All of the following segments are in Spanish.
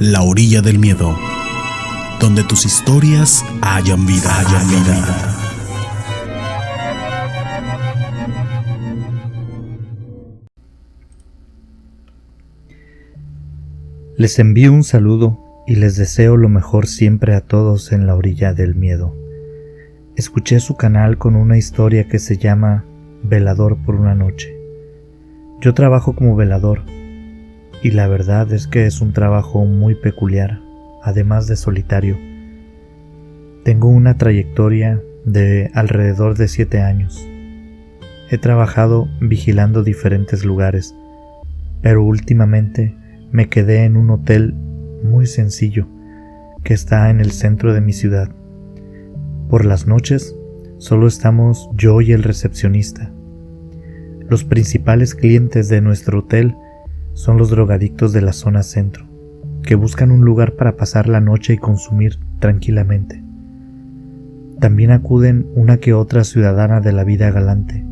La orilla del miedo, donde tus historias hayan vida. Les envío un saludo y les deseo lo mejor siempre a todos en La orilla del miedo. Escuché su canal con una historia que se llama Velador por una noche. Yo trabajo como velador y la verdad es que es un trabajo muy peculiar, además de solitario. Tengo una trayectoria de alrededor de 7 años. He trabajado vigilando diferentes lugares, pero últimamente me quedé en un hotel muy sencillo que está en el centro de mi ciudad. Por las noches solo estamos yo y el recepcionista. Los principales clientes de nuestro hotel son los drogadictos de la zona centro, que buscan un lugar para pasar la noche y consumir tranquilamente. También acuden una que otra ciudadana de la vida galante,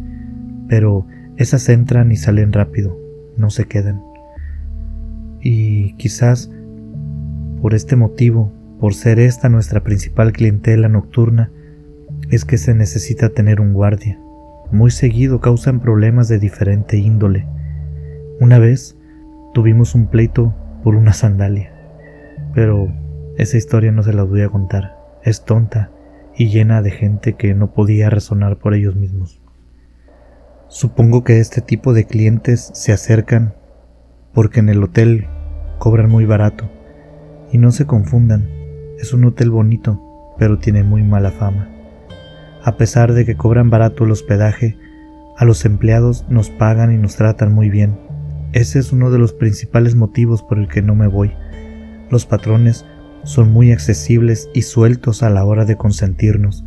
pero esas entran y salen rápido, no se quedan. Y quizás por este motivo, por ser esta nuestra principal clientela nocturna, es que se necesita tener un guardia. Muy seguido causan problemas de diferente índole. Una vez tuvimos un pleito por una sandalia, pero esa historia no se la voy a contar. Es tonta y llena de gente que no podía razonar por ellos mismos. Supongo que este tipo de clientes se acercan porque en el hotel cobran muy barato. Y no se confundan, es un hotel bonito, pero tiene muy mala fama. A pesar de que cobran barato el hospedaje, a los empleados nos pagan y nos tratan muy bien. Ese es uno de los principales motivos por el que no me voy. Los patrones son muy accesibles y sueltos a la hora de consentirnos.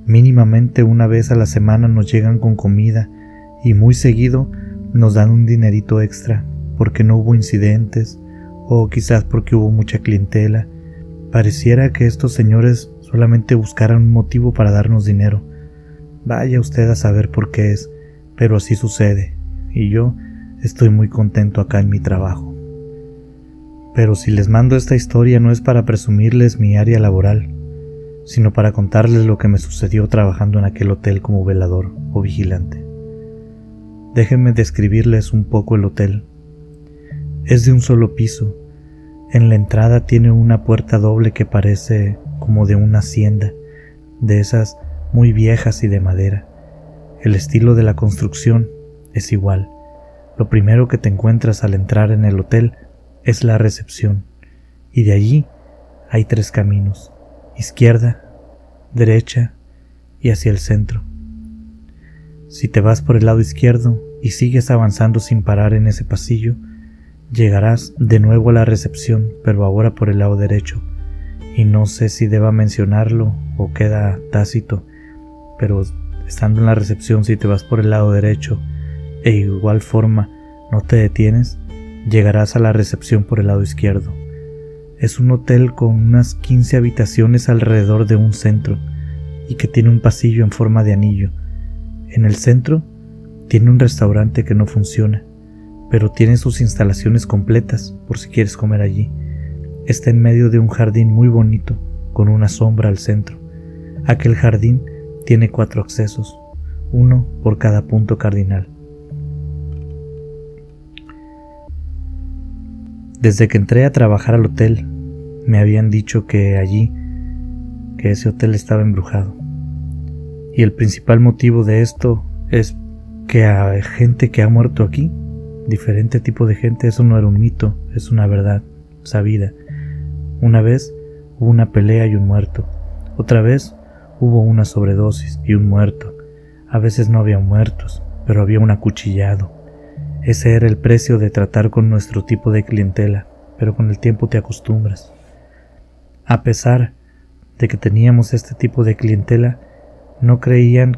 Mínimamente una vez a la semana nos llegan con comida y muy seguido nos dan un dinerito extra porque no hubo incidentes o quizás porque hubo mucha clientela. Pareciera que estos señores solamente buscaran un motivo para darnos dinero. Vaya usted a saber por qué es, pero así sucede, y yo estoy muy contento acá en mi trabajo. Pero si les mando esta historia no es para presumirles mi área laboral, sino para contarles lo que me sucedió trabajando en aquel hotel como velador o vigilante. Déjenme describirles un poco el hotel. Es de un solo piso. En la entrada tiene una puerta doble que parece como de una hacienda, de esas muy viejas y de madera. El estilo de la construcción es igual. Lo primero que te encuentras al entrar en el hotel es la recepción, y de allí hay 3 caminos: izquierda, derecha y hacia el centro. Si te vas por el lado izquierdo y sigues avanzando sin parar en ese pasillo, llegarás de nuevo a la recepción, pero ahora por el lado derecho. Y no sé si deba mencionarlo o queda tácito, pero estando en la recepción, si te vas por el lado derecho e igual forma no te detienes, llegarás a la recepción por el lado izquierdo. Es un hotel con unas 15 habitaciones alrededor de un centro y que tiene un pasillo en forma de anillo. En el centro tiene un restaurante que no funciona, pero tiene sus instalaciones completas por si quieres comer allí. Está en medio de un jardín muy bonito, con una sombra al centro. Aquel jardín tiene 4 accesos, uno por cada punto cardinal. Desde que entré a trabajar al hotel, me habían dicho que ese hotel estaba embrujado. Y el principal motivo de esto es que hay gente que ha muerto aquí. Diferente tipo de gente. Eso no era un mito, es una verdad sabida. Una vez hubo una pelea y un muerto. Otra vez hubo una sobredosis y un muerto. A veces no había muertos, pero había un acuchillado. Ese era el precio de tratar con nuestro tipo de clientela, pero con el tiempo te acostumbras. A pesar de que teníamos este tipo de clientela, no crean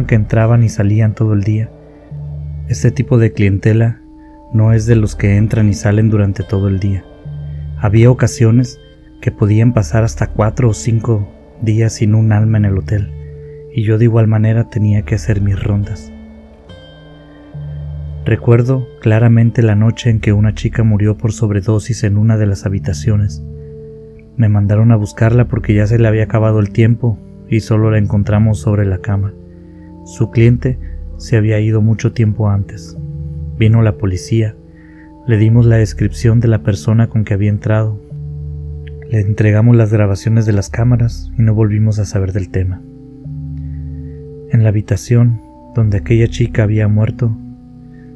que entraban y salían todo el día. Este tipo de clientela no es de los que entran y salen durante todo el día. Había ocasiones que podían pasar hasta 4 o 5 días sin un alma en el hotel, y yo de igual manera tenía que hacer mis rondas. Recuerdo claramente la noche en que una chica murió por sobredosis en una de las habitaciones. Me mandaron a buscarla porque ya se le había acabado el tiempo y solo la encontramos sobre la cama. Su cliente se había ido mucho tiempo antes. Vino la policía, le dimos la descripción de la persona con que había entrado, le entregamos las grabaciones de las cámaras y no volvimos a saber del tema. En la habitación donde aquella chica había muerto,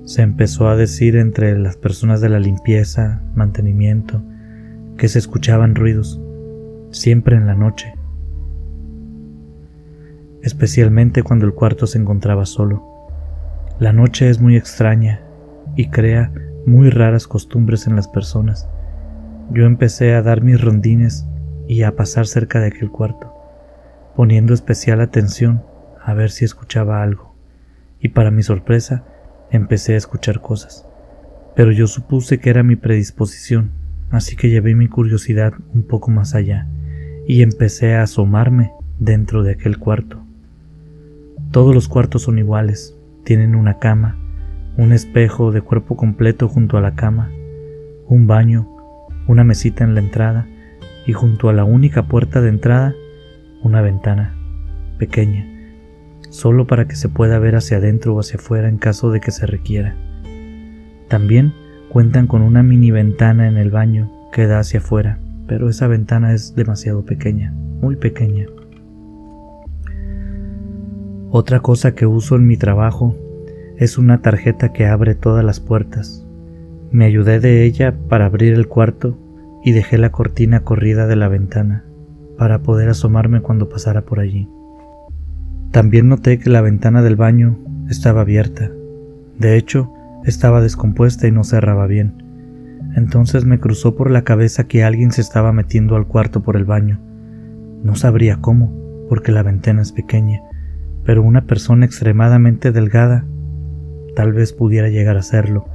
se empezó a decir entre las personas de la limpieza, mantenimiento, que se escuchaban ruidos, siempre en la noche, especialmente cuando el cuarto se encontraba solo. La noche es muy extraña y crea muy raras costumbres en las personas. Yo empecé a dar mis rondines y a pasar cerca de aquel cuarto, poniendo especial atención a ver si escuchaba algo, y para mi sorpresa empecé a escuchar cosas, pero yo supuse que era mi predisposición, así que llevé mi curiosidad un poco más allá y empecé a asomarme dentro de aquel cuarto. Todos los cuartos son iguales, tienen una cama, un espejo de cuerpo completo junto a la cama, un baño, una mesita en la entrada y junto a la única puerta de entrada, una ventana pequeña, solo para que se pueda ver hacia adentro o hacia afuera en caso de que se requiera. También cuentan con una mini ventana en el baño que da hacia afuera, pero esa ventana es demasiado pequeña, muy pequeña. Otra cosa que uso en mi trabajo es una tarjeta que abre todas las puertas. Me ayudé de ella para abrir el cuarto y dejé la cortina corrida de la ventana para poder asomarme cuando pasara por allí. También noté que la ventana del baño estaba abierta. De hecho, estaba descompuesta y no cerraba bien. Entonces me cruzó por la cabeza que alguien se estaba metiendo al cuarto por el baño. No sabría cómo, porque la ventana es pequeña, pero una persona extremadamente delgada tal vez pudiera llegar a hacerlo,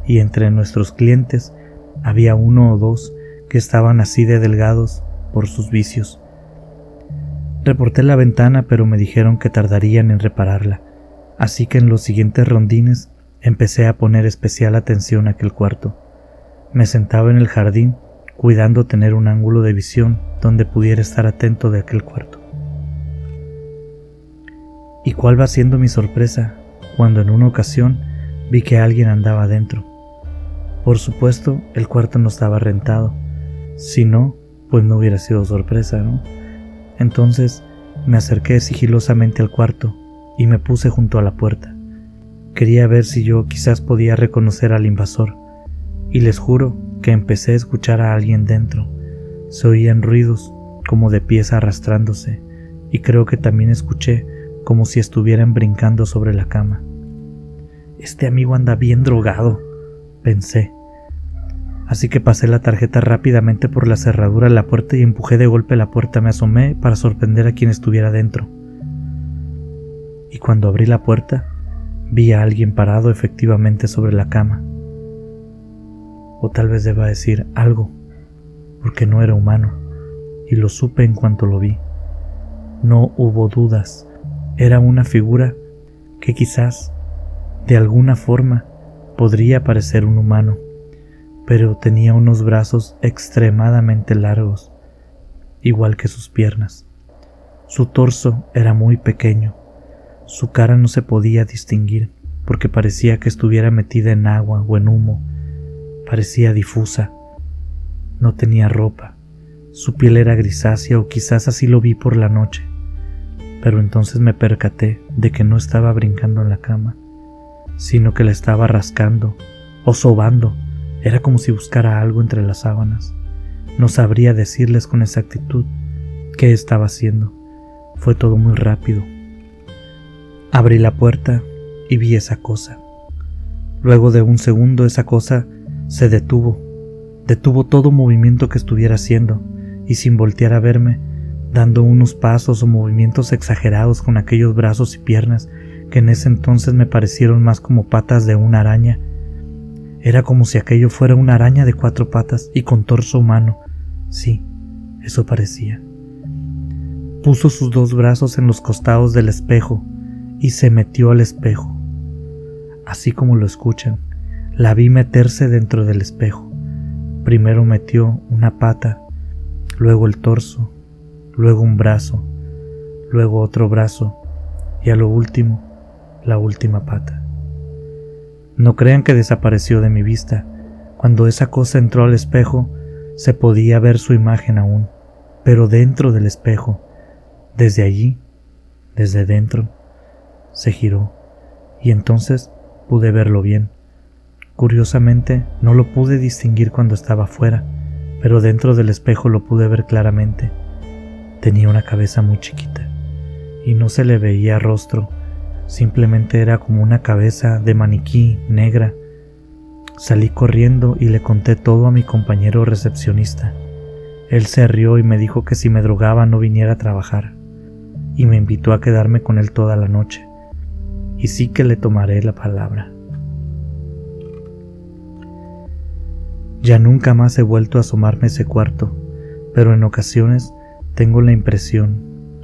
y entre nuestros clientes había uno o dos que estaban así de delgados por sus vicios. Reporté la ventana, pero me dijeron que tardarían en repararla, así que en los siguientes rondines empecé a poner especial atención a aquel cuarto. Me sentaba en el jardín, cuidando tener un ángulo de visión donde pudiera estar atento de aquel cuarto. ¿Y cuál va siendo mi sorpresa cuando en una ocasión vi que alguien andaba adentro? Por supuesto, el cuarto no estaba rentado. Si no, pues no hubiera sido sorpresa, ¿no? Entonces me acerqué sigilosamente al cuarto y me puse junto a la puerta. Quería ver si yo quizás podía reconocer al invasor, y les juro que empecé a escuchar a alguien dentro. Se oían ruidos como de pies arrastrándose, y creo que también escuché como si estuvieran brincando sobre la cama. Este amigo anda bien drogado, pensé. Así que pasé la tarjeta rápidamente por la cerradura de la puerta y empujé de golpe la puerta. Me asomé para sorprender a quien estuviera dentro. Y cuando abrí la puerta, vi a alguien parado efectivamente sobre la cama. O tal vez deba decir algo, porque no era humano, y lo supe en cuanto lo vi. No hubo dudas, era una figura que quizás, de alguna forma, podría parecer un humano, pero tenía unos brazos extremadamente largos, igual que sus piernas. Su torso era muy pequeño, su cara no se podía distinguir, porque parecía que estuviera metida en agua o en humo. Parecía difusa, no tenía ropa, su piel era grisácea, o quizás así lo vi por la noche, pero entonces me percaté de que no estaba brincando en la cama, sino que la estaba rascando o sobando. Era como si buscara algo entre las sábanas. No sabría decirles con exactitud qué estaba haciendo. Fue todo muy rápido. Abrí la puerta y vi esa cosa. Luego de un segundo esa cosa se detuvo todo movimiento que estuviera haciendo, y sin voltear a verme, dando unos pasos o movimientos exagerados con aquellos brazos y piernas que en ese entonces me parecieron más como patas de una araña. Era como si aquello fuera una araña de 4 patas y con torso humano. Sí, eso parecía. Puso sus 2 brazos en los costados del espejo y se metió al espejo. así como lo escuchan, la vi meterse dentro del espejo. Primero metió una pata, luego el torso, luego un brazo, luego otro brazo y a lo último, la última pata. No crean que desapareció de mi vista. Cuando esa cosa entró al espejo, se podía ver su imagen aún, pero dentro del espejo. Desde allí, desde dentro, se giró y entonces pude verlo bien. Curiosamente, no lo pude distinguir cuando estaba fuera, pero dentro del espejo lo pude ver claramente. Tenía una cabeza muy chiquita y no se le veía rostro, simplemente era como una cabeza de maniquí negra. Salí corriendo y le conté todo a mi compañero recepcionista. Él se rió y me dijo que si me drogaba no viniera a trabajar, y me invitó a quedarme con él toda la noche, y sí que le tomaré la palabra. Ya nunca más he vuelto a asomarme a ese cuarto, pero en ocasiones tengo la impresión,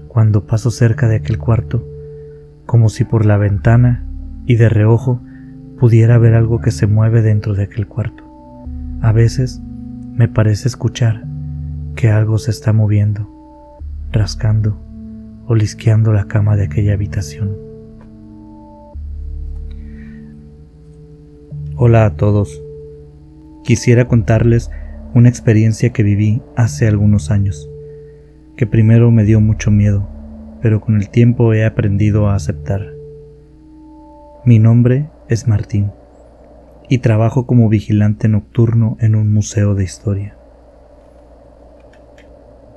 cuando paso cerca de aquel cuarto, como si por la ventana y de reojo pudiera ver algo que se mueve dentro de aquel cuarto. A veces me parece escuchar que algo se está moviendo, rascando o lisqueando la cama de aquella habitación. Hola a todos. Quisiera contarles una experiencia que viví hace algunos años, que primero me dio mucho miedo, pero con el tiempo he aprendido a aceptar. Mi nombre es Martín y trabajo como vigilante nocturno en un museo de historia.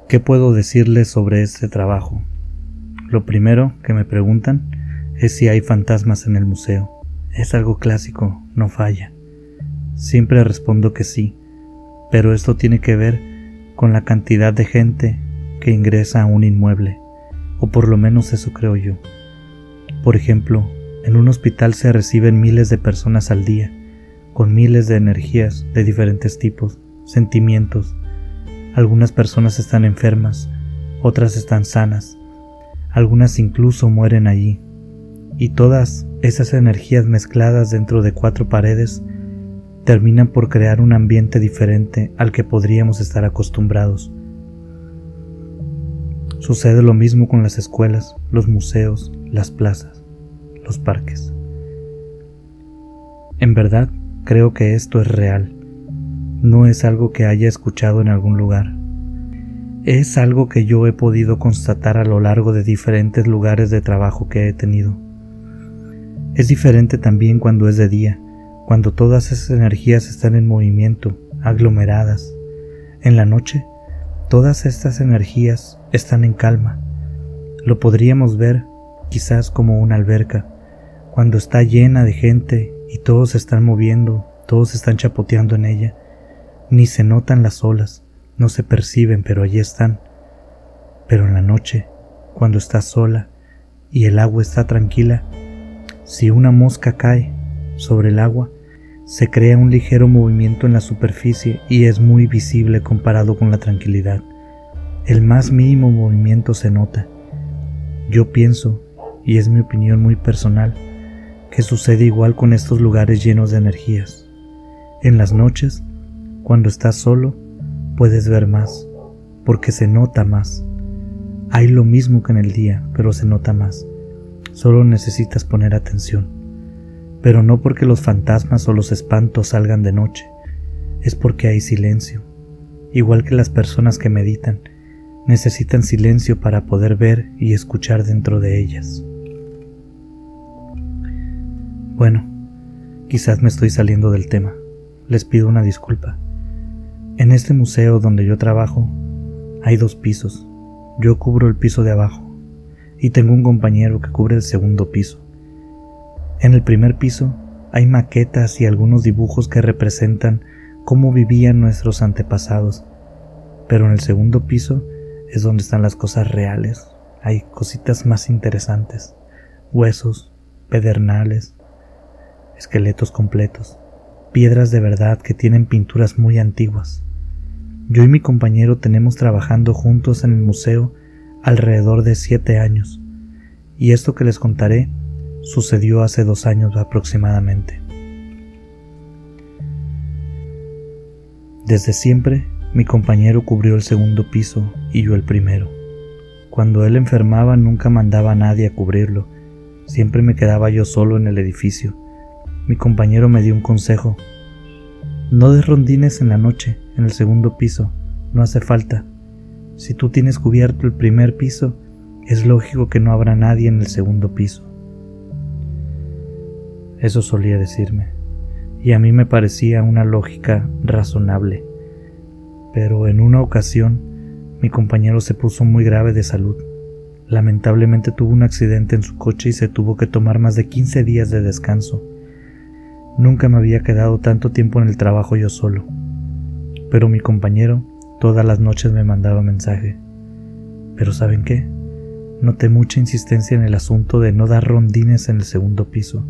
¿Qué puedo decirles sobre este trabajo? Lo primero que me preguntan es si hay fantasmas en el museo. Es algo clásico, no falla. Siempre respondo que sí, pero esto tiene que ver con la cantidad de gente que ingresa a un inmueble, o por lo menos eso creo yo. Por ejemplo, en un hospital se reciben miles de personas al día, con miles de energías de diferentes tipos, sentimientos. Algunas personas están enfermas, otras están sanas, algunas incluso mueren allí, y todas esas energías mezcladas dentro de 4 paredes terminan por crear un ambiente diferente al que podríamos estar acostumbrados. Sucede lo mismo con las escuelas, los museos, las plazas, los parques. En verdad, creo que esto es real. No es algo que haya escuchado en algún lugar. Es algo que yo he podido constatar a lo largo de diferentes lugares de trabajo que he tenido. Es diferente también cuando es de día, cuando todas esas energías están en movimiento, aglomeradas. En la noche, todas estas energías están en calma. Lo podríamos ver quizás como una alberca, cuando está llena de gente y todos se están moviendo, todos están chapoteando en ella. Ni se notan las olas, no se perciben, pero allí están. Pero en la noche, cuando está sola y el agua está tranquila, si una mosca cae sobre el agua, se crea un ligero movimiento en la superficie y es muy visible comparado con la tranquilidad. El más mínimo movimiento se nota. Yo pienso, y es mi opinión muy personal, que sucede igual con estos lugares llenos de energías. En las noches, cuando estás solo, puedes ver más, porque se nota más. Hay lo mismo que en el día, pero se nota más. Solo necesitas poner atención. Pero no porque los fantasmas o los espantos salgan de noche, es porque hay silencio. Igual que las personas que meditan, necesitan silencio para poder ver y escuchar dentro de ellas. Bueno, quizás me estoy saliendo del tema. Les pido una disculpa. En este museo donde yo trabajo, hay 2 pisos. Yo cubro el piso de abajo y tengo un compañero que cubre el segundo piso. En el primer piso hay maquetas y algunos dibujos que representan cómo vivían nuestros antepasados, pero en el segundo piso es donde están las cosas reales. Hay cositas más interesantes: huesos, pedernales, esqueletos completos, piedras de verdad que tienen pinturas muy antiguas. Yo y mi compañero tenemos trabajando juntos en el museo alrededor de 7 años, y esto que les contaré sucedió hace 2 años aproximadamente. Desde siempre, mi compañero cubrió el segundo piso y yo el primero. Cuando él enfermaba nunca mandaba a nadie a cubrirlo, siempre me quedaba yo solo en el edificio. Mi compañero me dio un consejo: no des rondines en la noche en el segundo piso, no hace falta. Si tú tienes cubierto el primer piso, es lógico que no habrá nadie en el segundo piso. Eso solía decirme, y a mí me parecía una lógica razonable. Pero en una ocasión, mi compañero se puso muy grave de salud. Lamentablemente tuvo un accidente en su coche y se tuvo que tomar más de 15 días de descanso. Nunca me había quedado tanto tiempo en el trabajo yo solo. Pero mi compañero todas las noches me mandaba mensaje. Pero ¿saben qué? Noté mucha insistencia en el asunto de no dar rondines en el segundo piso.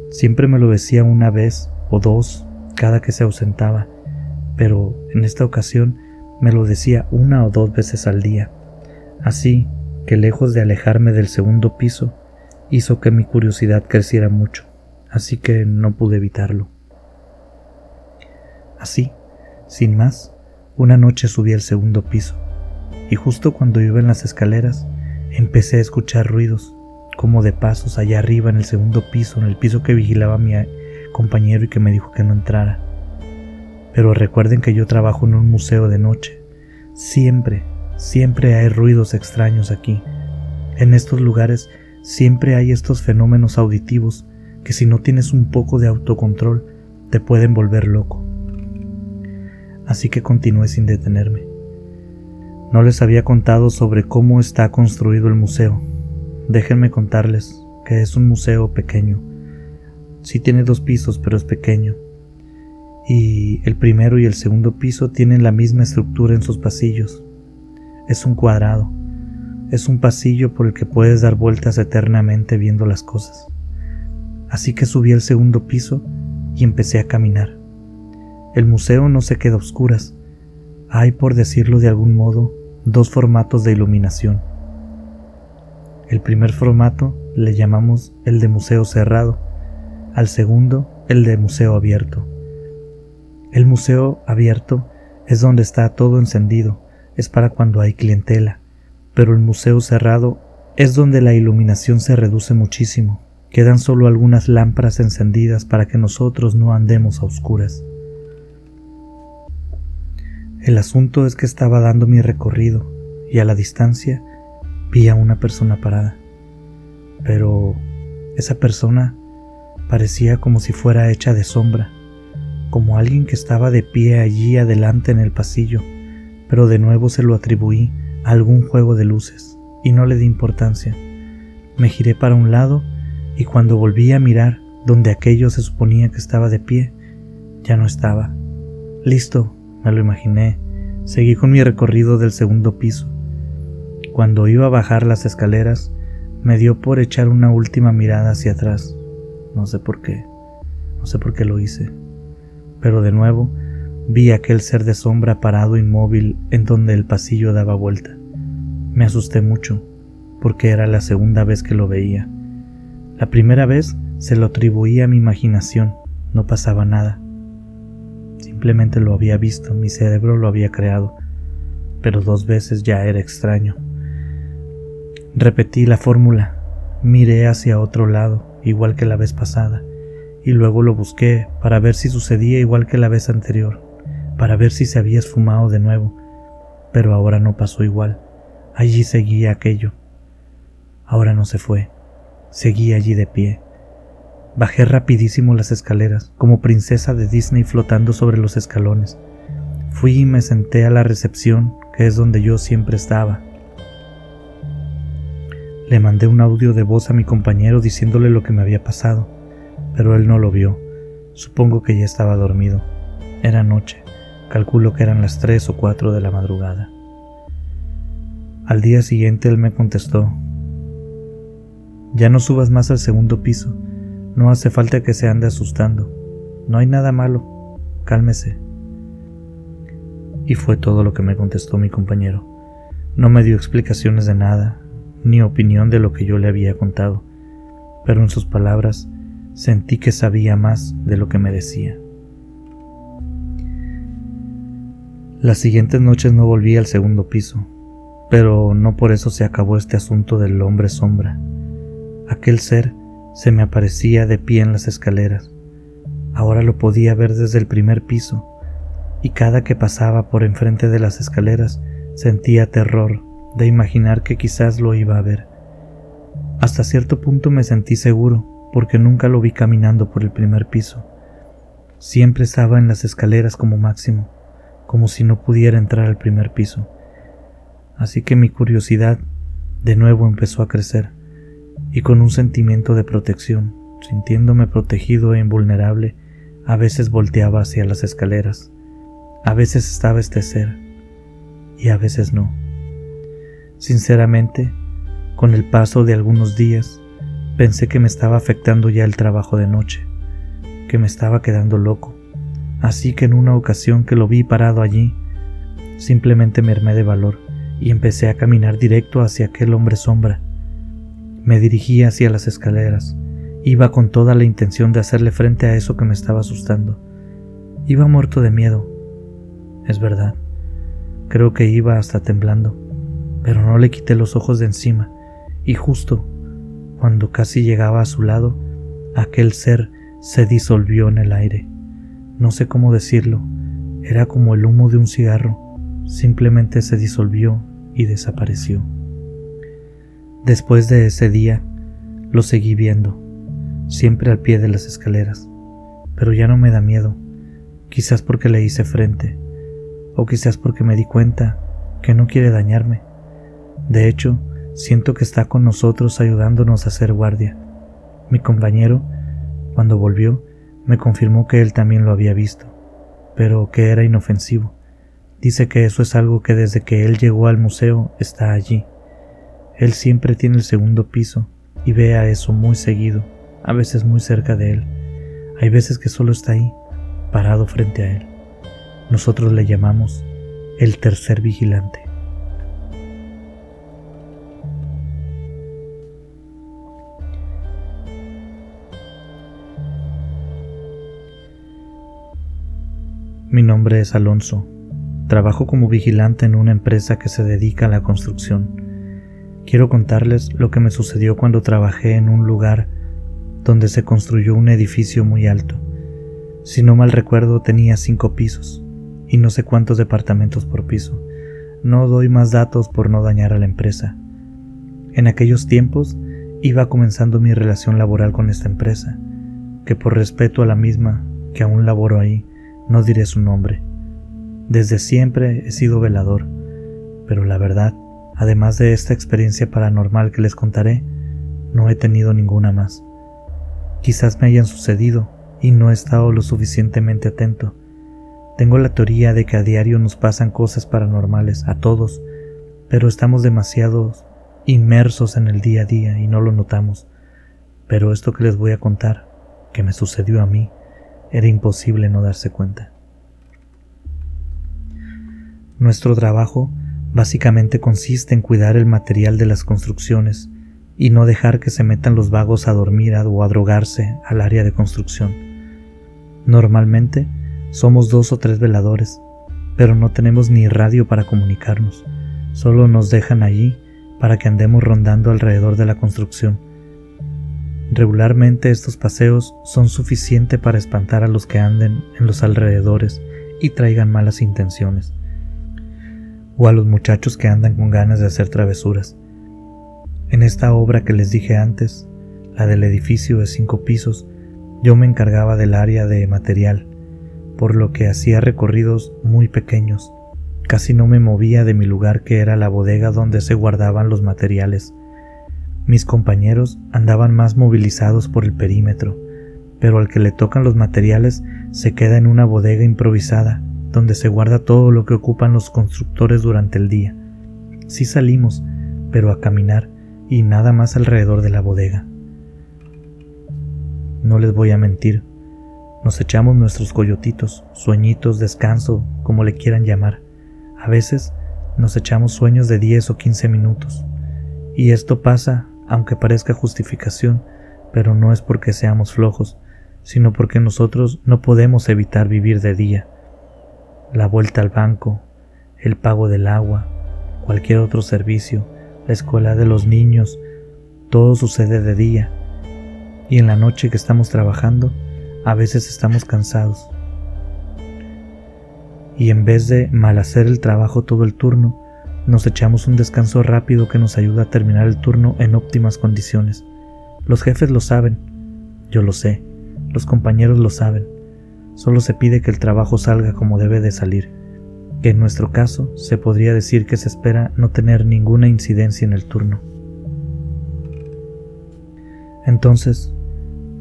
Siempre me lo decía una vez o dos cada que se ausentaba, pero en esta ocasión me lo decía 1 o 2 veces al día. Así que lejos de alejarme del segundo piso, hizo que mi curiosidad creciera mucho, así que no pude evitarlo. Así, sin más, una noche subí al segundo piso, y justo cuando iba en las escaleras, empecé a escuchar ruidos, como de pasos allá arriba en el segundo piso, en el piso que vigilaba a mi compañero y que me dijo que no entrara. Pero recuerden que yo trabajo en un museo de noche. Siempre hay ruidos extraños aquí. En estos lugares siempre hay estos fenómenos auditivos que si no tienes un poco de autocontrol te pueden volver loco. Así que continué sin detenerme. No les había contado sobre cómo está construido el museo. Déjenme contarles que es un museo pequeño. Sí tiene 2 pisos, pero es pequeño. Y el primero y el segundo piso tienen la misma estructura en sus pasillos. Es un cuadrado. Es un pasillo por el que puedes dar vueltas eternamente viendo las cosas. Así que subí al segundo piso y empecé a caminar. El museo no se queda a oscuras. Hay, por decirlo de algún modo, 2 formatos de iluminación. El primer formato le llamamos el de museo cerrado, al segundo el de museo abierto. El museo abierto es donde está todo encendido, es para cuando hay clientela, pero el museo cerrado es donde la iluminación se reduce muchísimo, quedan solo algunas lámparas encendidas para que nosotros no andemos a oscuras. El asunto es que estaba dando mi recorrido y a la distancia vi a una persona parada, pero esa persona parecía como si fuera hecha de sombra, como alguien que estaba de pie allí adelante en el pasillo, pero de nuevo se lo atribuí a algún juego de luces y no le di importancia. Me giré para un lado y cuando volví a mirar donde aquello se suponía que estaba de pie, ya no estaba. Listo, me lo imaginé, seguí con mi recorrido del segundo piso. Cuando iba a bajar las escaleras, me dio por echar una última mirada hacia atrás. No sé por qué lo hice, pero de nuevo vi a aquel ser de sombra parado inmóvil en donde el pasillo daba vuelta. Me asusté mucho, porque era la segunda vez que lo veía. La primera vez se lo atribuía a mi imaginación, no pasaba nada. Simplemente lo había visto, mi cerebro lo había creado, pero 2 veces ya era extraño. Repetí la fórmula, miré hacia otro lado, igual que la vez pasada, y luego lo busqué para ver si sucedía igual que la vez anterior, para ver si se había esfumado de nuevo, pero ahora no pasó igual. Allí seguía aquello. Ahora no se fue, seguía allí de pie. Bajé rapidísimo las escaleras, como princesa de Disney flotando sobre los escalones. Fui y me senté a la recepción, que es donde yo siempre estaba. Le mandé un audio de voz a mi compañero diciéndole lo que me había pasado, pero él no lo vio. Supongo que ya estaba dormido. Era noche, calculo que eran las 3 o 4 de la madrugada. Al día siguiente él me contestó: ya no subas más al segundo piso, no hace falta que se ande asustando, no hay nada malo, cálmese. Y fue todo lo que me contestó mi compañero. No me dio explicaciones de nada, ni opinión de lo que yo le había contado. pero en sus palabras sentí que sabía más de lo que me decía. Las siguientes noches no volví al segundo piso, pero no por eso se acabó este asunto del hombre sombra. Aquel ser se me aparecía de pie en las escaleras. Ahora lo podía ver desde el primer piso, y cada que pasaba por enfrente de las escaleras sentía terror de imaginar que quizás lo iba a ver. Hasta cierto punto me sentí seguro, porque nunca lo vi caminando por el primer piso. Siempre estaba en las escaleras como máximo, como si no pudiera entrar al primer piso. Así que mi curiosidad de nuevo empezó a crecer, y con un sentimiento de protección, sintiéndome protegido e invulnerable, a veces volteaba hacia las escaleras, a veces estaba este ser, y a veces no. Sinceramente, con el paso de algunos días, pensé que me estaba afectando ya el trabajo de noche, que me estaba quedando loco. Así que en una ocasión que lo vi parado allí, simplemente me armé de valor y empecé a caminar directo hacia aquel hombre sombra. Me dirigí hacia las escaleras. Iba con toda la intención de hacerle frente a eso que me estaba asustando. Iba muerto de miedo, es verdad. Creo que iba hasta temblando, pero no le quité los ojos de encima, y justo cuando casi llegaba a su lado, aquel ser se disolvió en el aire. No sé cómo decirlo, era como el humo de un cigarro, simplemente se disolvió y desapareció. Después de ese día, lo seguí viendo, siempre al pie de las escaleras, pero ya no me da miedo, quizás porque le hice frente, o quizás porque me di cuenta que no quiere dañarme. De hecho, siento que está con nosotros ayudándonos a hacer guardia. Mi compañero, cuando volvió, me confirmó que él también lo había visto, pero que era inofensivo. Dice que eso es algo que desde que él llegó al museo está allí. Él siempre tiene el segundo piso y ve a eso muy seguido, a veces muy cerca de él. Hay veces que solo está ahí, parado frente a él. Nosotros le llamamos el tercer vigilante. Mi nombre es Alonso. Trabajo como vigilante en una empresa que se dedica a la construcción. Quiero contarles lo que me sucedió cuando trabajé en un lugar donde se construyó un edificio muy alto. Si no mal recuerdo, tenía 5 pisos y no sé cuántos departamentos por piso. No doy más datos por no dañar a la empresa. En aquellos tiempos iba comenzando mi relación laboral con esta empresa, que por respeto a la misma, que aún laboro ahí, no diré su nombre. Desde siempre he sido velador, pero la verdad, además de esta experiencia paranormal que les contaré, no he tenido ninguna más. Quizás me hayan sucedido y no he estado lo suficientemente atento. Tengo la teoría de que a diario nos pasan cosas paranormales a todos, pero estamos demasiado inmersos en el día a día y no lo notamos. Pero esto que les voy a contar, que me sucedió a mí, era imposible no darse cuenta. Nuestro trabajo básicamente consiste en cuidar el material de las construcciones y no dejar que se metan los vagos a dormir o a drogarse al área de construcción. Normalmente somos 2 o 3 veladores, pero no tenemos ni radio para comunicarnos. Solo nos dejan allí para que andemos rondando alrededor de la construcción. Regularmente estos paseos son suficientes para espantar a los que anden en los alrededores y traigan malas intenciones, o a los muchachos que andan con ganas de hacer travesuras. En esta obra que les dije antes, la del edificio de 5 pisos, yo me encargaba del área de material, por lo que hacía recorridos muy pequeños. Casi no me movía de mi lugar, que era la bodega donde se guardaban los materiales. Mis compañeros andaban más movilizados por el perímetro, pero al que le tocan los materiales se queda en una bodega improvisada, donde se guarda todo lo que ocupan los constructores durante el día. Sí salimos, pero a caminar y nada más alrededor de la bodega. No les voy a mentir, nos echamos nuestros coyotitos, sueñitos, descanso, como le quieran llamar. A veces nos echamos sueños de 10 o 15 minutos. Y esto pasa, aunque parezca justificación, pero no es porque seamos flojos, sino porque nosotros no podemos evitar vivir de día. La vuelta al banco, el pago del agua, cualquier otro servicio, la escuela de los niños, todo sucede de día, y en la noche que estamos trabajando, a veces estamos cansados. Y en vez de mal hacer el trabajo todo el turno, nos echamos un descanso rápido que nos ayuda a terminar el turno en óptimas condiciones. Los jefes lo saben, yo lo sé, los compañeros lo saben. Solo se pide que el trabajo salga como debe de salir, que en nuestro caso se podría decir que se espera no tener ninguna incidencia en el turno. Entonces,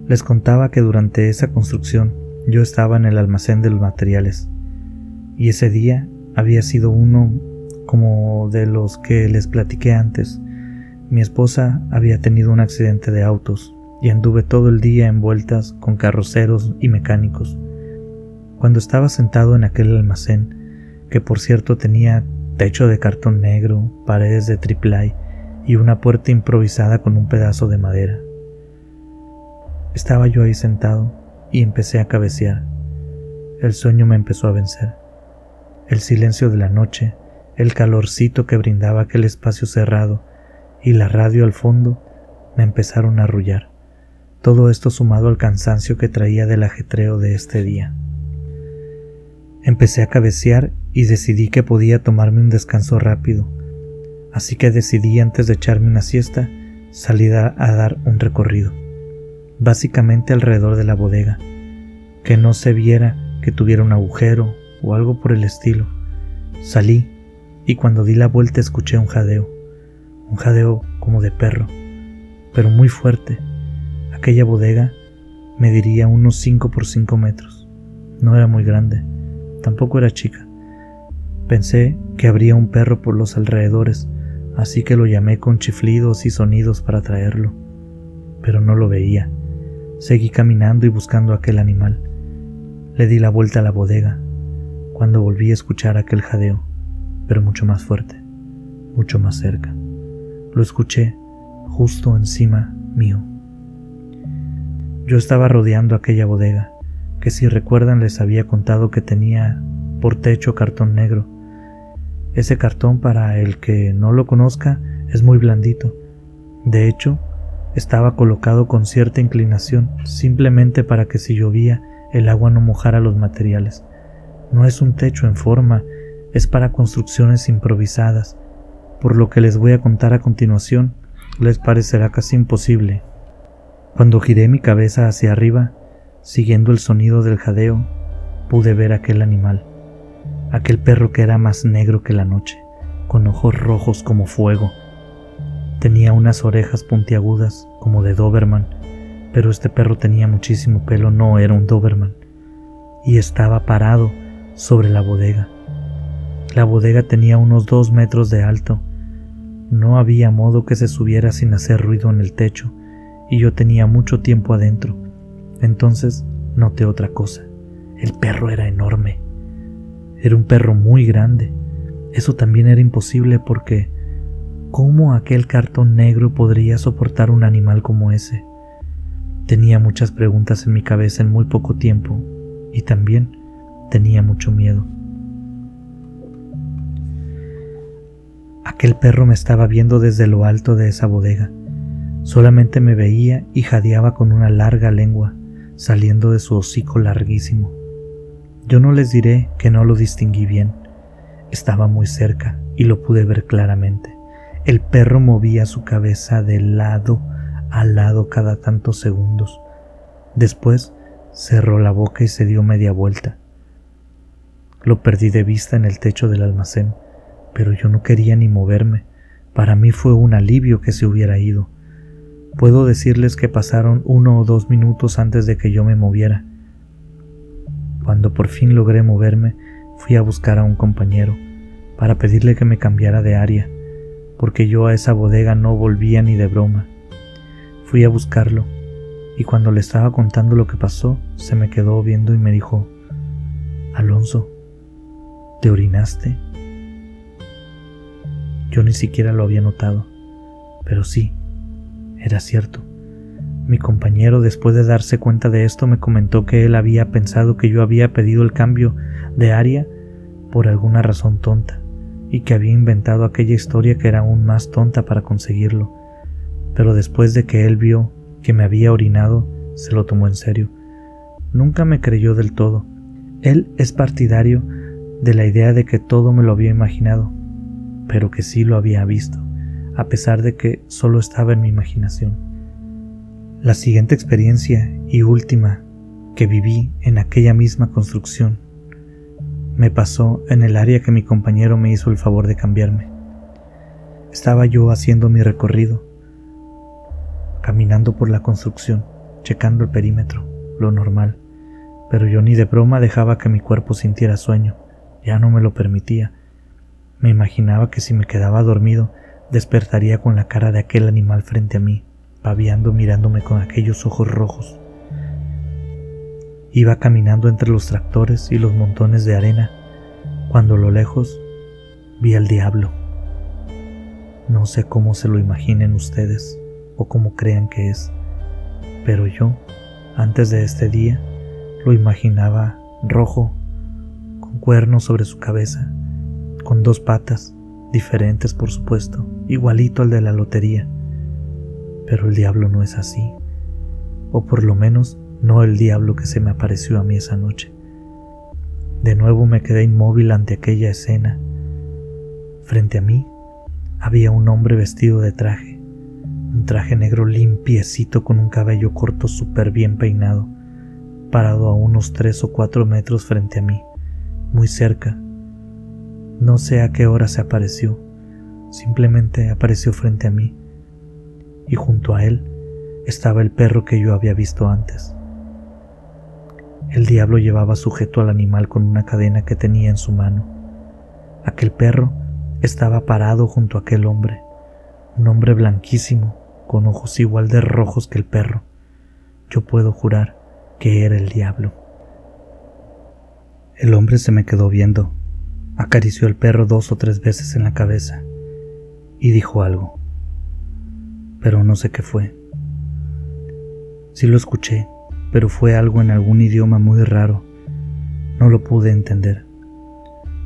les contaba que durante esa construcción yo estaba en el almacén de los materiales, y ese día había sido uno como de los que les platiqué antes. Mi esposa había tenido un accidente de autos y anduve todo el día en vueltas con carroceros y mecánicos. Cuando estaba sentado en aquel almacén, que por cierto tenía techo de cartón negro, paredes de triple y una puerta improvisada con un pedazo de madera, estaba yo ahí sentado y empecé a cabecear. El sueño me empezó a vencer. El silencio de la noche, el calorcito que brindaba aquel espacio cerrado y la radio al fondo me empezaron a arrullar. Todo esto sumado al cansancio que traía del ajetreo de este día. Empecé a cabecear y decidí que podía tomarme un descanso rápido, así que decidí antes de echarme una siesta salir a dar un recorrido, básicamente alrededor de la bodega, que no se viera que tuviera un agujero o algo por el estilo. Salí y cuando di la vuelta escuché un jadeo como de perro, pero muy fuerte. Aquella bodega mediría unos 5 por 5 metros, no era muy grande, tampoco era chica. Pensé que habría un perro por los alrededores, así que lo llamé con chiflidos y sonidos para traerlo, pero no lo veía. Seguí caminando y buscando aquel animal. Le di la vuelta a la bodega, cuando volví a escuchar aquel jadeo, pero mucho más fuerte, mucho más cerca. Lo escuché justo encima mío. Yo estaba rodeando aquella bodega, que si recuerdan les había contado que tenía por techo cartón negro. Ese cartón, para el que no lo conozca, es muy blandito. De hecho, estaba colocado con cierta inclinación, simplemente para que si llovía, el agua no mojara los materiales. No es un techo en forma, es para construcciones improvisadas. Por lo que les voy a contar a continuación, les parecerá casi imposible. Cuando giré mi cabeza hacia arriba, siguiendo el sonido del jadeo, pude ver aquel animal, aquel perro que era más negro que la noche, con ojos rojos como fuego. Tenía unas orejas puntiagudas como de Doberman, pero este perro tenía muchísimo pelo, no era un Doberman, y estaba parado sobre la bodega. La bodega tenía unos 2 metros de alto. No había modo que se subiera sin hacer ruido en el techo, y yo tenía mucho tiempo adentro. Entonces noté otra cosa. El perro era enorme. Era un perro muy grande. Eso también era imposible porque ¿cómo aquel cartón negro podría soportar un animal como ese? Tenía muchas preguntas en mi cabeza en muy poco tiempo y también tenía mucho miedo. Aquel perro me estaba viendo desde lo alto de esa bodega. Solamente me veía y jadeaba con una larga lengua saliendo de su hocico larguísimo. Yo no les diré que no lo distinguí bien. Estaba muy cerca y lo pude ver claramente. El perro movía su cabeza de lado a lado cada tantos segundos. Después cerró la boca y se dio media vuelta. Lo perdí de vista en el techo del almacén, pero yo no quería ni moverme. Para mí fue un alivio que se hubiera ido. Puedo decirles que pasaron 1 o 2 minutos antes de que yo me moviera. Cuando por fin logré moverme, fui a buscar a un compañero para pedirle que me cambiara de área, porque yo a esa bodega no volvía ni de broma. Fui a buscarlo, y cuando le estaba contando lo que pasó, se me quedó viendo y me dijo: «Alonso, ¿te orinaste?». Yo ni siquiera lo había notado, pero sí, era cierto. Mi compañero, después de darse cuenta de esto, me comentó que él había pensado que yo había pedido el cambio de área por alguna razón tonta y que había inventado aquella historia que era aún más tonta para conseguirlo. Pero después de que él vio que me había orinado, se lo tomó en serio. Nunca me creyó del todo. Él es partidario de la idea de que todo me lo había imaginado, pero que sí lo había visto, a pesar de que solo estaba en mi imaginación. La siguiente experiencia y última que viví en aquella misma construcción me pasó en el área que mi compañero me hizo el favor de cambiarme. Estaba yo haciendo mi recorrido, caminando por la construcción, checando el perímetro, lo normal, pero yo ni de broma dejaba que mi cuerpo sintiera sueño, ya no me lo permitía. Me imaginaba que si me quedaba dormido, despertaría con la cara de aquel animal frente a mí, babeando mirándome con aquellos ojos rojos. Iba caminando entre los tractores y los montones de arena, cuando a lo lejos vi al diablo. No sé cómo se lo imaginen ustedes o cómo crean que es, pero yo, antes de este día, lo imaginaba rojo, con cuernos sobre su cabeza, con 2 patas, diferentes por supuesto, igualito al de la lotería. Pero el diablo no es así, o por lo menos no el diablo que se me apareció a mí esa noche. De nuevo me quedé inmóvil ante aquella escena. Frente a mí había un hombre vestido de traje, un traje negro limpiecito con un cabello corto súper bien peinado, parado a unos 3 o 4 metros frente a mí, muy cerca. No sé a qué hora se apareció, simplemente apareció frente a mí, y junto a él estaba el perro que yo había visto antes. El diablo llevaba sujeto al animal con una cadena que tenía en su mano. Aquel perro estaba parado junto a aquel hombre, un hombre blanquísimo, con ojos igual de rojos que el perro. Yo puedo jurar que era el diablo. El hombre se me quedó viendo, acarició al perro 2 o 3 veces en la cabeza y dijo algo, pero no sé qué fue. Sí lo escuché, pero fue algo en algún idioma muy raro. No lo pude entender.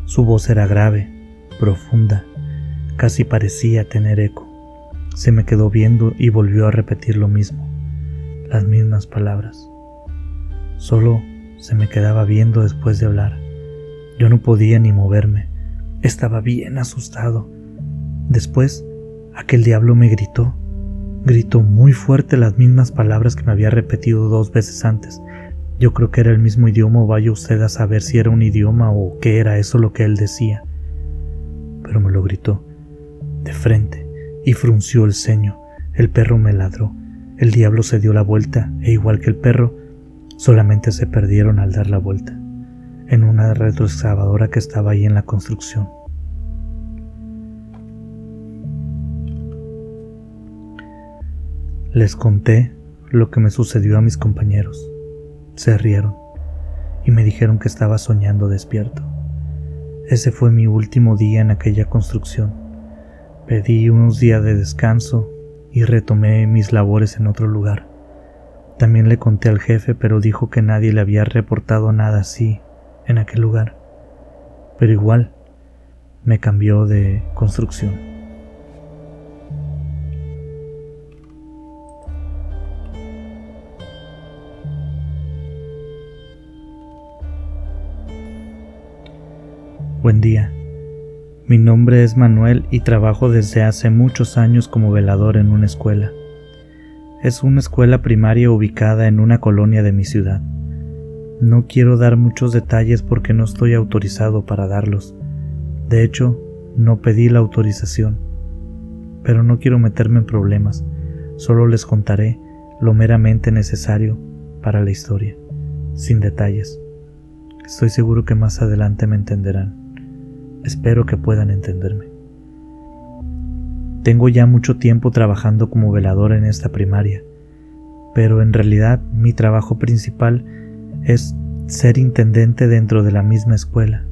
Su voz era grave, profunda, casi parecía tener eco. Se me quedó viendo y volvió a repetir lo mismo, las mismas palabras. Solo se me quedaba viendo después de hablar. Yo no podía ni moverme. Estaba bien asustado. Después, aquel diablo me gritó. Gritó muy fuerte las mismas palabras que me había repetido 2 veces antes. Yo creo que era el mismo idioma, o vaya usted a saber si era un idioma o qué era eso lo que él decía. Pero me lo gritó de frente y frunció el ceño. El perro me ladró. El diablo se dio la vuelta e igual que el perro, solamente se perdieron al dar la vuelta en una retroexcavadora que estaba ahí en la construcción. Les conté lo que me sucedió a mis compañeros. Se rieron y me dijeron que estaba soñando despierto. Ese fue mi último día en aquella construcción. Pedí unos días de descanso y retomé mis labores en otro lugar. También le conté al jefe, pero dijo que nadie le había reportado nada así en aquel lugar. Pero igual me cambió de construcción. Buen día. Mi nombre es Manuel y trabajo desde hace muchos años como velador en una escuela. Es una escuela primaria ubicada en una colonia de mi ciudad. No quiero dar muchos detalles porque no estoy autorizado para darlos. De hecho, no pedí la autorización. Pero no quiero meterme en problemas. Solo les contaré lo meramente necesario para la historia, sin detalles. Estoy seguro que más adelante me entenderán. Espero que puedan entenderme. Tengo ya mucho tiempo trabajando como velador en esta primaria, pero en realidad mi trabajo principal es ser intendente dentro de la misma escuela.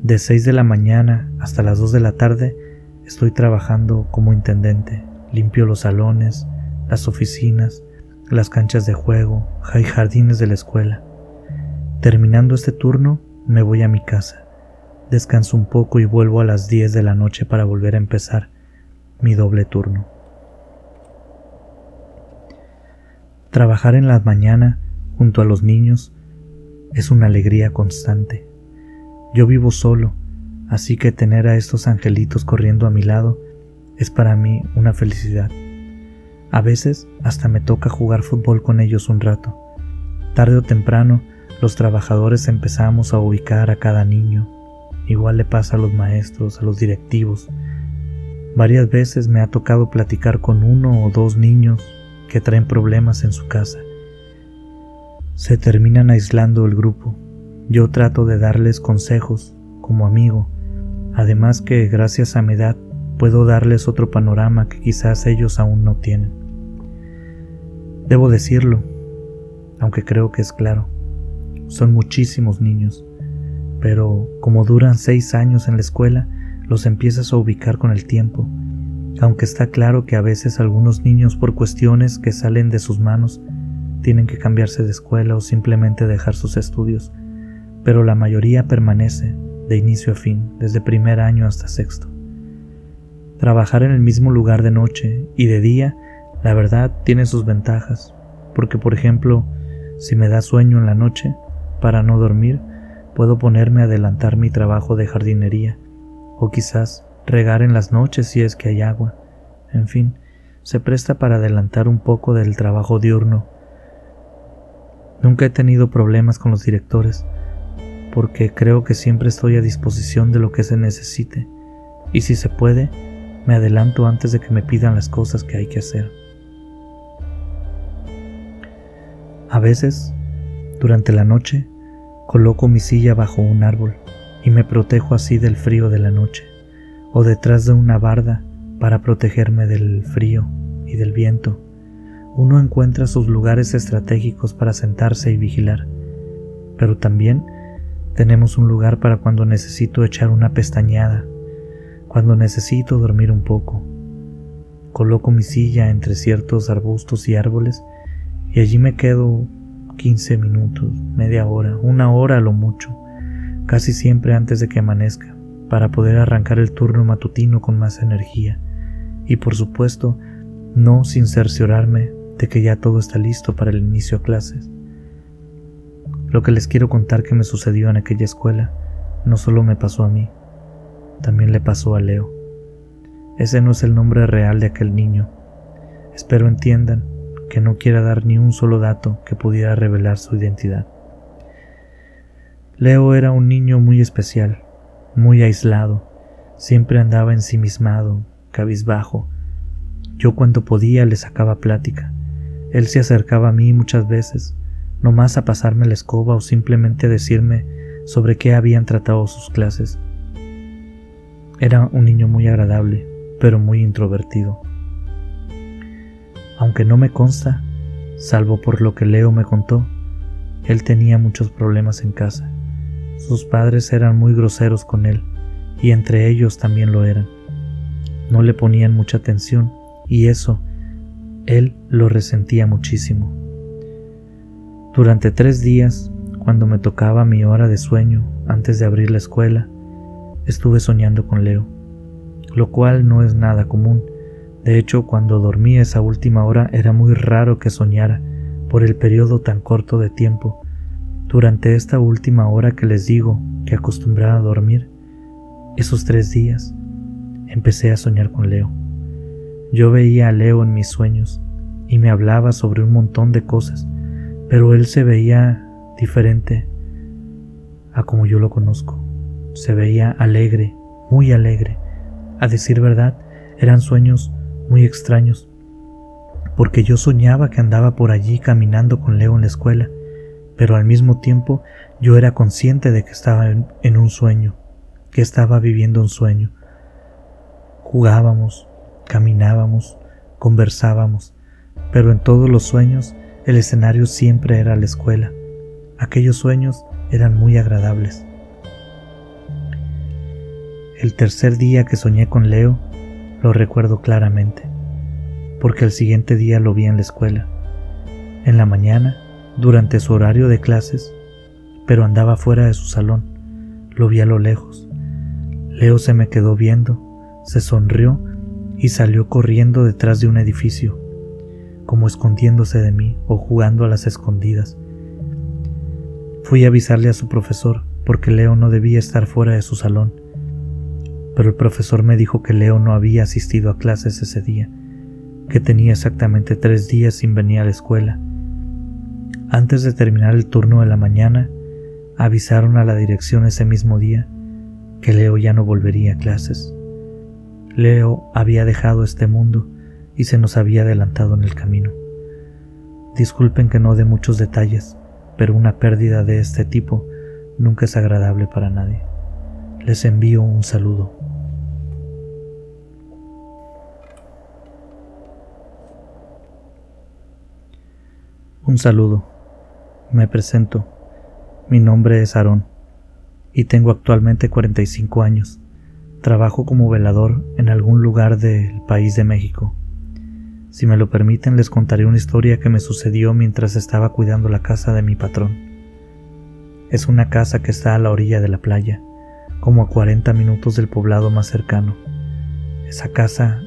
De 6 de la mañana hasta las 2 de la tarde estoy trabajando como intendente. Limpio los salones, las oficinas, las canchas de juego y jardines de la escuela. Terminando este turno, me voy a mi casa, descanso un poco y vuelvo a las 10 de la noche para volver a empezar mi doble turno. Trabajar en la mañana junto a los niños es una alegría constante. Yo vivo solo, así que tener a estos angelitos corriendo a mi lado es para mí una felicidad. A veces hasta me toca jugar fútbol con ellos un rato. Tarde o temprano, los trabajadores empezamos a ubicar a cada niño. Igual le pasa a los maestros, a los directivos. Varias veces me ha tocado platicar con 1 o 2 niños que traen problemas en su casa. Se terminan aislando el grupo. Yo trato de darles consejos como amigo, además que gracias a mi edad puedo darles otro panorama que quizás ellos aún no tienen. Debo decirlo, aunque creo que es claro, son muchísimos niños, pero como duran 6 años en la escuela, los empiezas a ubicar con el tiempo, aunque está claro que a veces algunos niños por cuestiones que salen de sus manos tienen que cambiarse de escuela o simplemente dejar sus estudios, pero la mayoría permanece de inicio a fin, desde primer año hasta sexto. Trabajar en el mismo lugar de noche y de día, la verdad, tiene sus ventajas, porque por ejemplo, si me da sueño en la noche, para no dormir, puedo ponerme a adelantar mi trabajo de jardinería, o quizás regar en las noches si es que hay agua. En fin, se presta para adelantar un poco del trabajo diurno. Nunca he tenido problemas con los directores, porque creo que siempre estoy a disposición de lo que se necesite, y si se puede, me adelanto antes de que me pidan las cosas que hay que hacer. A veces, durante la noche, coloco mi silla bajo un árbol y me protejo así del frío de la noche, o detrás de una barda para protegerme del frío y del viento. Uno encuentra sus lugares estratégicos para sentarse y vigilar, pero también tenemos un lugar para cuando necesito echar una pestañeada, cuando necesito dormir un poco. Coloco mi silla entre ciertos arbustos y árboles y allí me quedo 15 minutos, media hora, 1 hora a lo mucho, casi siempre antes de que amanezca, para poder arrancar el turno matutino con más energía y por supuesto no sin cerciorarme de que ya todo está listo para el inicio a clases. Lo que les quiero contar que me sucedió en aquella escuela no solo me pasó a mí, también le pasó a Leo. Ese no es el nombre real de aquel niño. Espero entiendan que no quiera dar ni un solo dato que pudiera revelar su identidad. Leo era un niño muy especial, muy aislado, siempre andaba ensimismado, cabizbajo. Yo cuando podía le sacaba plática. Él se acercaba a mí muchas veces, nomás a pasarme la escoba o simplemente a decirme sobre qué habían tratado sus clases. Era un niño muy agradable, pero muy introvertido. Aunque no me consta, salvo por lo que Leo me contó, él tenía muchos problemas en casa. Sus padres eran muy groseros con él, y entre ellos también lo eran. No le ponían mucha atención, y eso, él lo resentía muchísimo. Durante 3 días, cuando me tocaba mi hora de sueño antes de abrir la escuela, estuve soñando con Leo, lo cual no es nada común. De hecho, cuando dormí esa última hora era muy raro que soñara por el periodo tan corto de tiempo. Durante esta última hora que les digo que acostumbraba a dormir, esos 3 días, empecé a soñar con Leo. Yo veía a Leo en mis sueños y me hablaba sobre un montón de cosas, pero él se veía diferente a como yo lo conozco. Se veía alegre, muy alegre. A decir verdad, eran sueños muy extraños, porque yo soñaba que andaba por allí caminando con Leo en la escuela, pero al mismo tiempo yo era consciente de que estaba en un sueño, que estaba viviendo un sueño. Jugábamos, caminábamos, conversábamos, pero en todos los sueños el escenario siempre era la escuela. Aquellos sueños eran muy agradables. El tercer día que soñé con Leo lo recuerdo claramente, porque el siguiente día lo vi en la escuela. En la mañana, durante su horario de clases, pero andaba fuera de su salón. Lo vi a lo lejos. Leo se me quedó viendo, se sonrió y salió corriendo detrás de un edificio, como escondiéndose de mí o jugando a las escondidas. Fui a avisarle a su profesor porque Leo no debía estar fuera de su salón, pero el profesor me dijo que Leo no había asistido a clases ese día, que tenía exactamente 3 días sin venir a la escuela. Antes de terminar el turno de la mañana, avisaron a la dirección ese mismo día que Leo ya no volvería a clases. Leo había dejado este mundo y se nos había adelantado en el camino. Disculpen que no dé muchos detalles, pero una pérdida de este tipo nunca es agradable para nadie. Les envío un saludo. Un saludo. Me presento. Mi nombre es Aarón y tengo actualmente 45 años. Trabajo como velador en algún lugar del país de México. Si me lo permiten, les contaré una historia que me sucedió mientras estaba cuidando la casa de mi patrón. Es una casa que está a la orilla de la playa, como a 40 minutos del poblado más cercano. Esa casa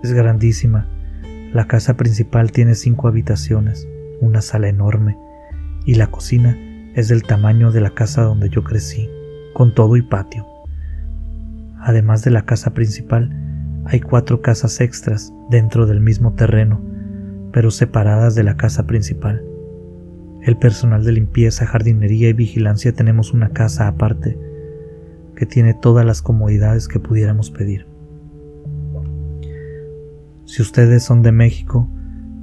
es grandísima. La casa principal tiene 5 habitaciones, una sala enorme, y la cocina es del tamaño de la casa donde yo crecí, con todo y patio. Además de la casa principal, hay 4 casas extras dentro del mismo terreno, pero separadas de la casa principal. El personal de limpieza, jardinería y vigilancia tenemos una casa aparte, que tiene todas las comodidades que pudiéramos pedir. Si ustedes son de México,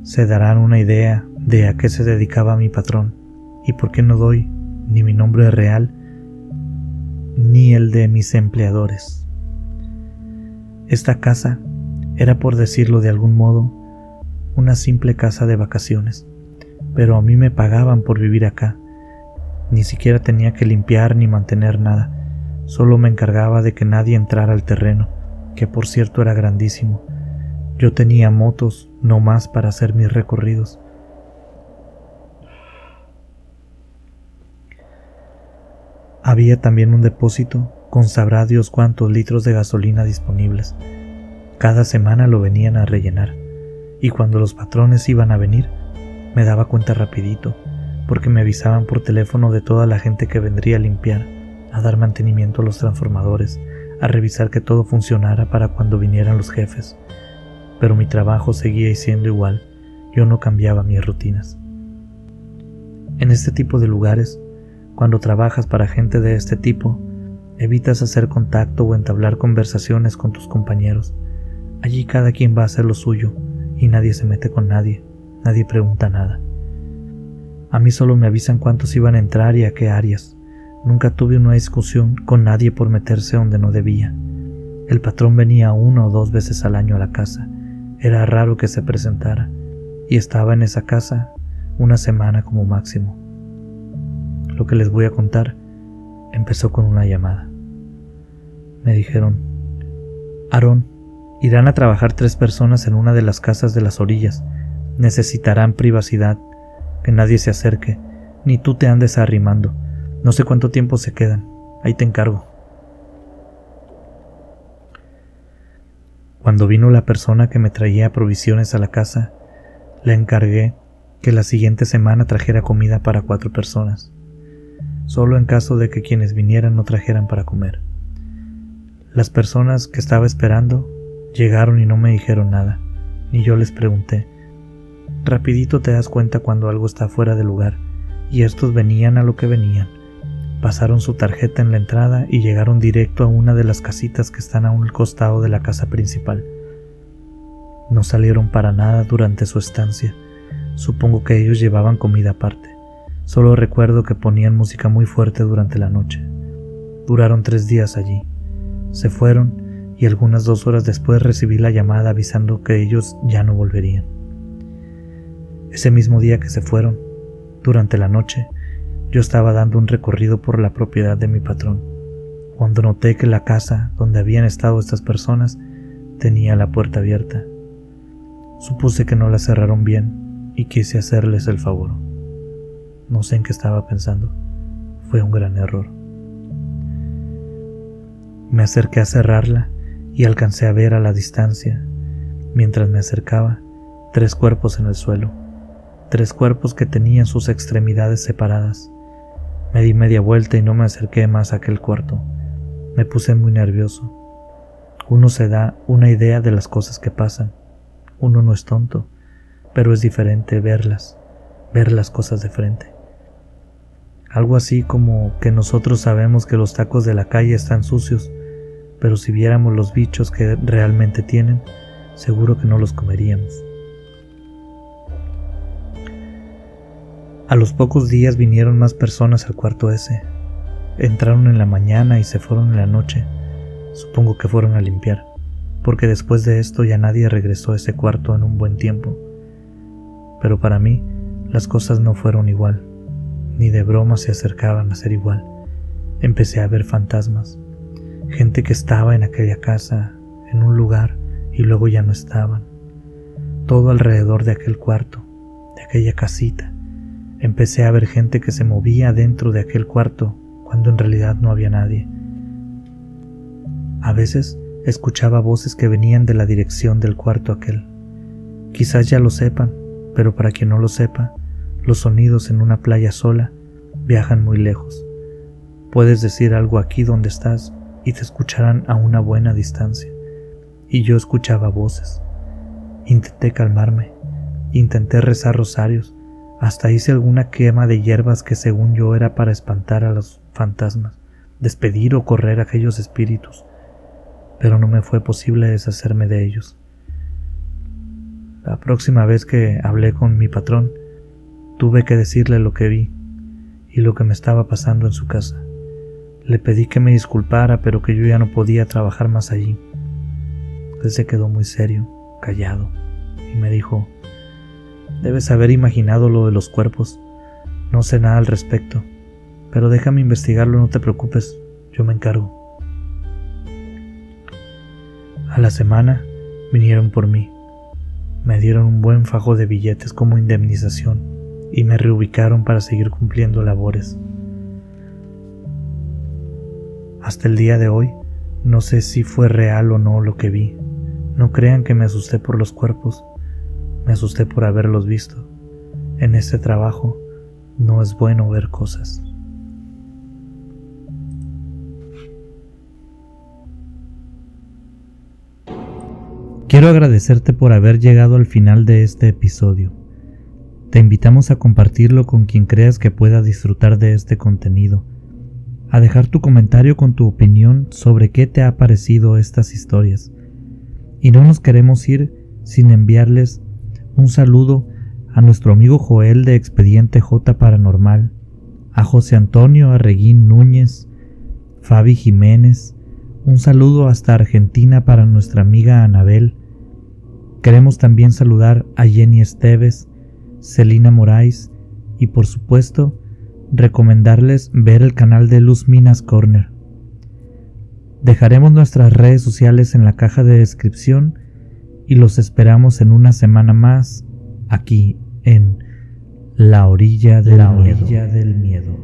se darán una idea de a qué se dedicaba mi patrón y por qué no doy ni mi nombre real ni el de mis empleadores. Esta casa era, por decirlo de algún modo, una simple casa de vacaciones, pero a mí me pagaban por vivir acá. Ni siquiera tenía que limpiar ni mantener nada, solo me encargaba de que nadie entrara al terreno, que por cierto era grandísimo. Yo tenía motos no más para hacer mis recorridos. Había también un depósito con sabrá Dios cuántos litros de gasolina disponibles. Cada semana lo venían a rellenar, y cuando los patrones iban a venir, me daba cuenta rapidito, porque me avisaban por teléfono de toda la gente que vendría a limpiar, a dar mantenimiento a los transformadores, a revisar que todo funcionara para cuando vinieran los jefes. Pero mi trabajo seguía siendo igual, yo no cambiaba mis rutinas. En este tipo de lugares, cuando trabajas para gente de este tipo, evitas hacer contacto o entablar conversaciones con tus compañeros. Allí cada quien va a hacer lo suyo y nadie se mete con nadie, nadie pregunta nada. A mí solo me avisan cuántos iban a entrar y a qué áreas. Nunca tuve una discusión con nadie por meterse donde no debía. El patrón venía 1 o 2 veces al año a la casa. Era raro que se presentara, y estaba en esa casa una semana como máximo. Lo que les voy a contar empezó con una llamada. Me dijeron: Aarón, irán a trabajar 3 personas en una de las casas de las orillas. Necesitarán privacidad, que nadie se acerque, ni tú te andes arrimando. No sé cuánto tiempo se quedan, ahí te encargo. Cuando vino la persona que me traía provisiones a la casa, le encargué que la siguiente semana trajera comida para 4 personas, solo en caso de que quienes vinieran no trajeran para comer. Las personas que estaba esperando llegaron y no me dijeron nada, ni yo les pregunté. Rapidito te das cuenta cuando algo está fuera de lugar, y estos venían a lo que venían. Pasaron su tarjeta en la entrada y llegaron directo a una de las casitas que están a un costado de la casa principal. No salieron para nada durante su estancia. Supongo que ellos llevaban comida aparte. Solo recuerdo que ponían música muy fuerte durante la noche. Duraron 3 días allí. Se fueron y algunas 2 horas después recibí la llamada avisando que ellos ya no volverían. Ese mismo día que se fueron, durante la noche, yo estaba dando un recorrido por la propiedad de mi patrón, cuando noté que la casa donde habían estado estas personas tenía la puerta abierta. Supuse que no la cerraron bien y quise hacerles el favor. No sé en qué estaba pensando. Fue un gran error. Me acerqué a cerrarla y alcancé a ver a la distancia, mientras me acercaba, 3 cuerpos en el suelo, 3 cuerpos que tenían sus extremidades separadas. Me di media vuelta y no me acerqué más a aquel cuarto. Me puse muy nervioso. Uno se da una idea de las cosas que pasan. Uno no es tonto, pero es diferente ver las cosas de frente. Algo así como que nosotros sabemos que los tacos de la calle están sucios, pero si viéramos los bichos que realmente tienen, seguro que no los comeríamos. A los pocos días vinieron más personas al cuarto ese. Entraron en la mañana y se fueron en la noche. Supongo que fueron a limpiar, porque después de esto ya nadie regresó a ese cuarto en un buen tiempo. Pero para mí, las cosas no fueron igual. Ni de broma se acercaban a ser igual. Empecé a ver fantasmas. Gente que estaba en aquella casa, en un lugar, y luego ya no estaban. Todo alrededor de aquel cuarto, de aquella casita. Empecé a ver gente que se movía dentro de aquel cuarto, cuando en realidad no había nadie. A veces escuchaba voces que venían de la dirección del cuarto aquel. Quizás ya lo sepan, pero para quien no lo sepa, los sonidos en una playa sola viajan muy lejos. Puedes decir algo aquí donde estás y te escucharán a una buena distancia. Y yo escuchaba voces. Intenté calmarme, intenté rezar rosarios, hasta hice alguna quema de hierbas que según yo era para espantar a los fantasmas, despedir o correr a aquellos espíritus, pero no me fue posible deshacerme de ellos. La próxima vez que hablé con mi patrón, tuve que decirle lo que vi y lo que me estaba pasando en su casa. Le pedí que me disculpara, pero que yo ya no podía trabajar más allí. Él se quedó muy serio, callado, y me dijo: «Debes haber imaginado lo de los cuerpos. No sé nada al respecto, pero déjame investigarlo, no te preocupes, yo me encargo». A la semana vinieron por mí. Me dieron un buen fajo de billetes como indemnización y me reubicaron para seguir cumpliendo labores. Hasta el día de hoy, no sé si fue real o no lo que vi. No crean que me asusté por los cuerpos, me asusté por haberlos visto. En este trabajo no es bueno ver cosas. Quiero agradecerte por haber llegado al final de este episodio. Te invitamos a compartirlo con quien creas que pueda disfrutar de este contenido, a dejar tu comentario con tu opinión sobre qué te ha parecido estas historias. Y no nos queremos ir sin enviarles un saludo a nuestro amigo Joel de Expediente J Paranormal, a José Antonio Arreguín Núñez, Fabi Jiménez, un saludo hasta Argentina para nuestra amiga Anabel. Queremos también saludar a Jenny Esteves, Celina Moraes y por supuesto recomendarles ver el canal de Luz Minas Corner. Dejaremos nuestras redes sociales en la caja de descripción y los esperamos en una semana más aquí en La Orilla del Miedo.